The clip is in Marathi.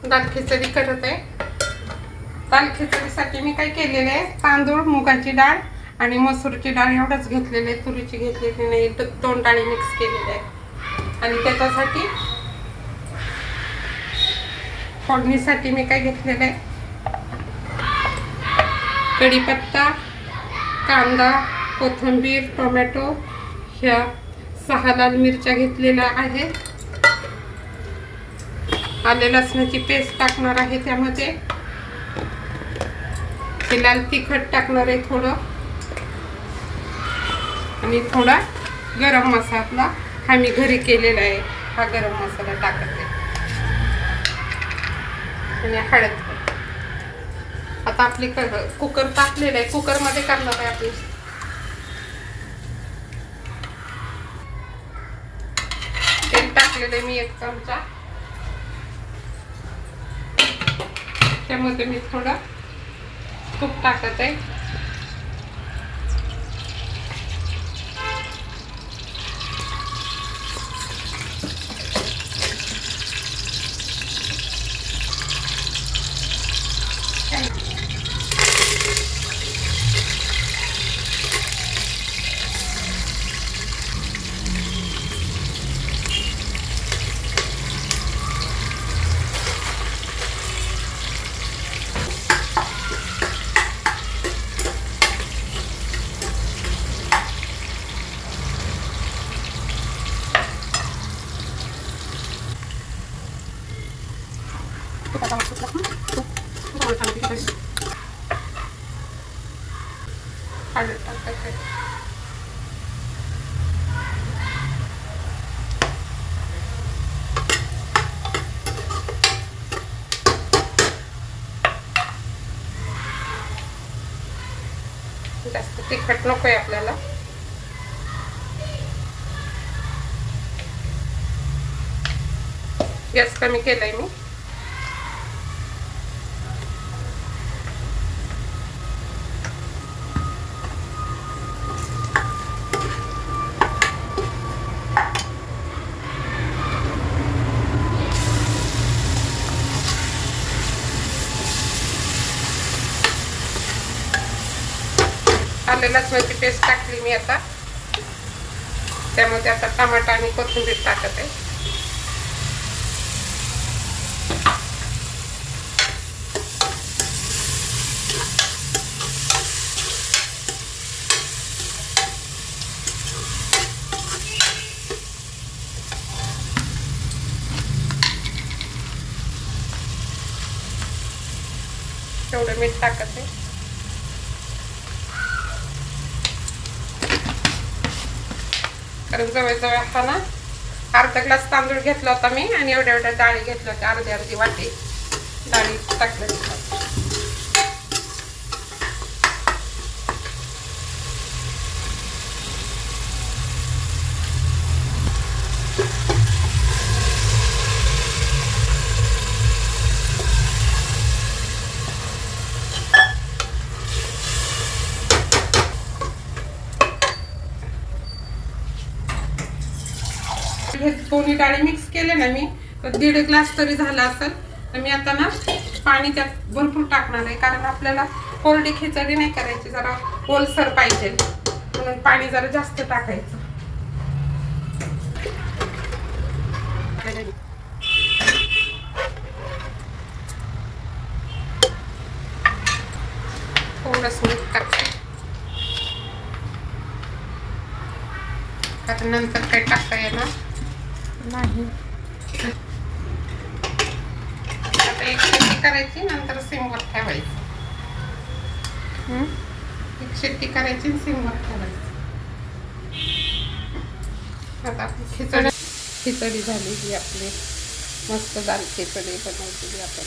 दाल खिचडी करत आहे। दाल खिचडीसाठी मी काय केलेले आहे, तांदूळ, मुगाची डाळ आणि मसूरची डाळ एवढंच घेतलेले, तुरीची घेतलेली नाही, दोन डाळी मिक्स केलेल्या आहे। आणि त्याच्यासाठी फोडणीसाठी मी काय घेतलेलं आहे, कढीपत्ता, कांदा, कोथिंबीर, टोमॅटो, ह्या 6 लाल मिरच्या घेतलेल्या आहेत, आले लसणाची पेस्ट टाकणार आहे त्यामध्ये, हे लाल तिखट टाकणार आहे थोडं, आणि थोडा गरम मसाला हा मी घरी केलेला आहे, हा गरम मसाला टाकते आणि हळद। आता आपली कुकर टाकलेला आहे, कुकर मध्ये करणार आहे आपली। तेल टाकलेलं मी 1 चमचा, त्यामध्ये मी थोडं तूप टाकत आहे। जास्त तिखट नकोय आपल्याला। गॅस कमी केलाय मी। आले लसणाची पेस्ट टाकली मी आता, त्यामध्ये आता टमाटा आणि कोथिंबीर टाकत आहे। तेवढं मीठ टाकत आहे। कारण जवळ हा ना अर्धा ग्लास तांदूळ घेतला होता मी, आणि एवढ्या डाळी घेतल्या होत्या, अर्धी वाटी डाळी टाकल्या। हे दोन्ही डाळी मिक्स केले ना मी, तर 1.5 ग्लास तरी झाला असेल। तर मी आता ना पाणी त्यात भरपूर टाकणार आहे, कारण आपल्याला कोरडी खिचडी नाही करायची, जरा ओलसर पाहिजे, म्हणून पाणी जरा जास्त टाकायचं। थोडंसं मीठ टाकते, कारण नंतर काही टाकता येणार नाही। आता एक शिट्टी करायची, नंतर सिमवर ठेवायची। एक शिट्टी करायची, सिमवर ठेवायची। आता आपली खिचडी झाली, ही आपली मस्त दाल खिचडी बनवलेली आपण।